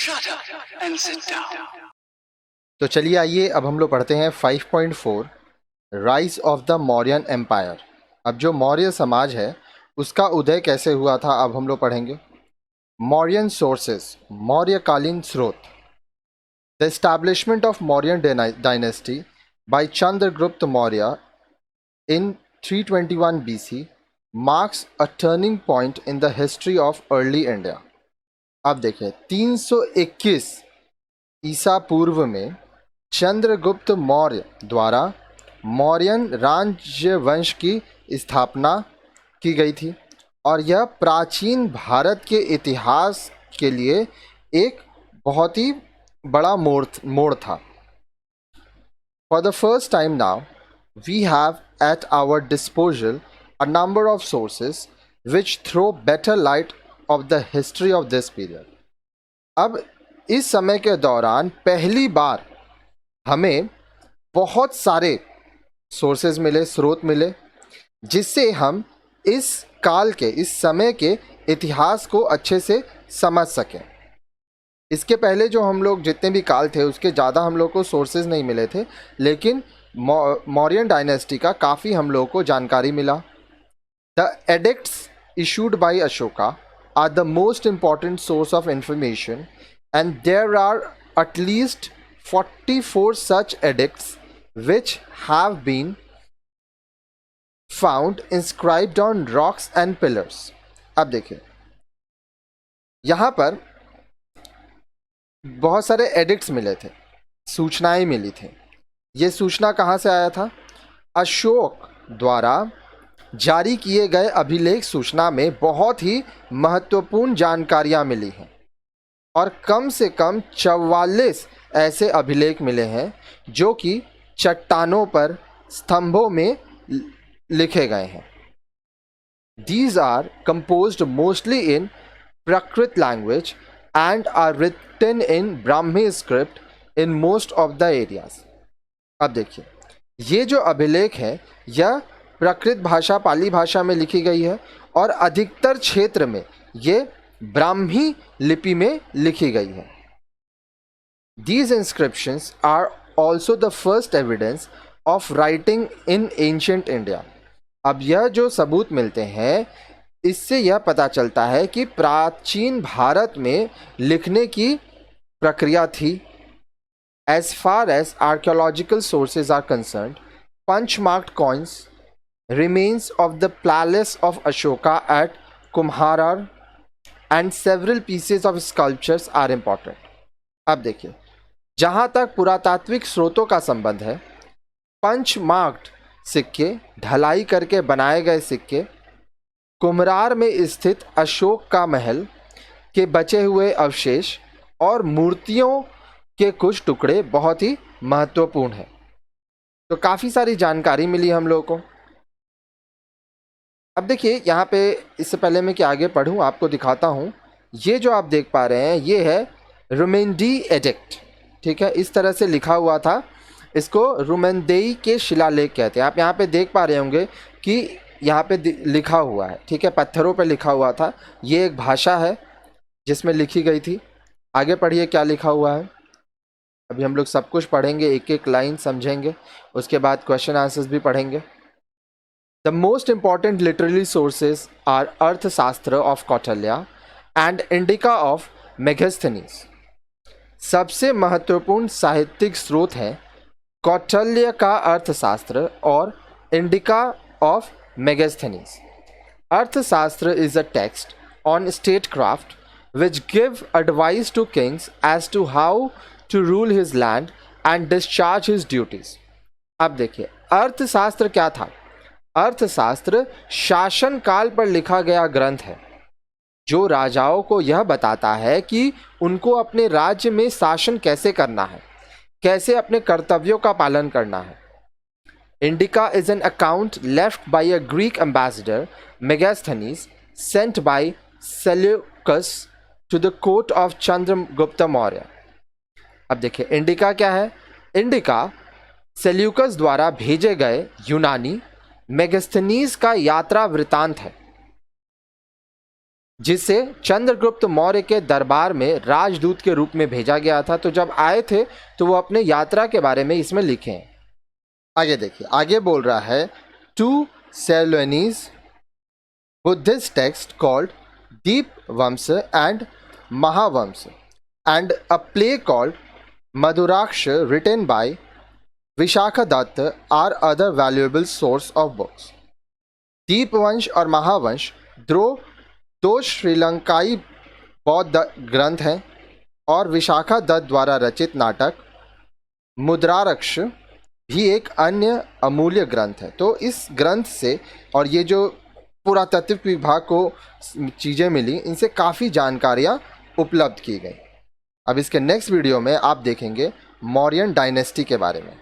Shut up and sit down. तो चलिए आइए अब हम लोग पढ़ते हैं 5.4 rise of the Mauryan empire. अब जो मौर्य समाज है उसका उदय कैसे हुआ था अब हम लोग पढ़ेंगे। मौर्यन सोर्सेस, मौर्यकालीन स्रोत। The establishment of Mauryan dynasty by Chandragupta Maurya in 321 BC marks a turning point in the history of early India। अब देखिए 321 ईसा पूर्व में चंद्रगुप्त मौर्य द्वारा मौर्यन राजवंश की स्थापना की गई थी और यह प्राचीन भारत के इतिहास के लिए एक बहुत ही बड़ा मोड़ था। For the first time now, we have at our disposal a number of sources which throw better light of the history of this period। अब इस समय के दौरान पहली बार हमें बहुत सारे सोर्सेज मिले, स्रोत मिले, जिससे हम इस काल के, इस समय के इतिहास को अच्छे से समझ सकें। इसके पहले जो हम लोग जितने भी काल थे उसके ज़्यादा हम लोग को सोर्सेज नहीं मिले थे, लेकिन मौर्यन डायनेस्टी का काफ़ी हम लोगों को जानकारी मिला। The edicts issued by Ashoka are the most important source of information and there are at least 44 such edicts which have been found inscribed on rocks and pillars। अब देखिए यहाँ पर बहुत सारे एडिक्ट्स मिले थे, सूचनाएं मिली थी। ये सूचना कहाँ से आया था? अशोक द्वारा जारी किए गए अभिलेख सूचना में बहुत ही महत्वपूर्ण जानकारियाँ मिली हैं और कम से कम 44 ऐसे अभिलेख मिले हैं जो कि चट्टानों पर, स्तंभों में लिखे गए हैं। These are composed mostly in Prakrit language and are written in Brahmi script in most of the areas। अब देखिए ये जो अभिलेख है यह प्राकृत भाषा, पाली भाषा में लिखी गई है और अधिकतर क्षेत्र में ये ब्राह्मी लिपि में लिखी गई है। These inscriptions are also the first evidence of writing in ancient India। अब यह जो सबूत मिलते हैं इससे यह पता चलता है कि प्राचीन भारत में लिखने की प्रक्रिया थी। As far as archaeological sources are concerned, punch-marked coins, remains of the palace of Ashoka at Kumharar and several pieces of sculptures are important। अब देखिए जहाँ तक पुरातात्विक स्रोतों का संबंध है, पंच मार्क्ड सिक्के, ढलाई करके बनाए गए सिक्के, कुम्हरार में स्थित अशोक का महल के बचे हुए अवशेष और मूर्तियों के कुछ टुकड़े बहुत ही महत्वपूर्ण हैं। तो काफ़ी सारी जानकारी मिली हम लोगों को। अब देखिए यहाँ पे, इससे पहले मैं कि आगे पढ़ूँ आपको दिखाता हूँ। ये जो आप देख पा रहे हैं ये है रुमेंडी एडिक्ट, ठीक है, इस तरह से लिखा हुआ था। इसको रुमेंदेई के शिलालेख कहते हैं। आप यहाँ पे देख पा रहे होंगे कि यहाँ पे लिखा हुआ है, ठीक है, पत्थरों पे लिखा हुआ था। ये एक भाषा है जिसमें लिखी गई थी। आगे पढ़िए क्या लिखा हुआ है। अभी हम लोग सब कुछ पढ़ेंगे, एक एक लाइन समझेंगे, उसके बाद क्वेश्चन आंसर्स भी पढ़ेंगे। The most important literary sources are Arthashastra of Kautilya and Indica of Megasthenes. सबसे महत्वपूर्ण साहित्यिक स्रोत हैं कौटिल्य का अर्थशास्त्र और indica of Megasthenes. Arthashastra is a text on statecraft which give advice to kings as to how to rule his land and discharge his duties। अब देखिए अर्थशास्त्र क्या था? अर्थशास्त्र शासन काल पर लिखा गया ग्रंथ है जो राजाओं को यह बताता है कि उनको अपने राज्य में शासन कैसे करना है, कैसे अपने कर्तव्यों का पालन करना है। Indica is an account left by a Greek ambassador Megasthenes sent by Seleucus to the court of Chandragupta Maurya. अब देखिए इंडिका क्या है? इंडिका सेल्यूकस द्वारा भेजे गए यूनानी मेगास्थनीज का यात्रा वृतांत है। जिसे चंद्रगुप्त मौर्य के दरबार में राजदूत के रूप में भेजा गया था। तो जब आए थे तो वो अपने यात्रा के बारे में इसमें लिखे हैं। आगे देखिए, आगे बोल रहा है, two Ceylonese Buddhist text called Dipavamsa and Mahavamsa and a play called Madhuraksh written by Vishakha Dutt are other valuable source of books. Dipavamsa और महावंश दो श्रीलंकाई बौद्ध ग्रंथ हैं और विशाखा दत्त द्वारा रचित नाटक मुद्रारक्ष भी एक अन्य अमूल्य ग्रंथ है। तो इस ग्रंथ से और ये जो पुरातत्व विभाग को चीज़ें मिली, इनसे काफ़ी जानकारियाँ उपलब्ध की गई। अब इसके नेक्स्ट वीडियो में आप देखेंगे मौर्यन डायनेस्टी के बारे में।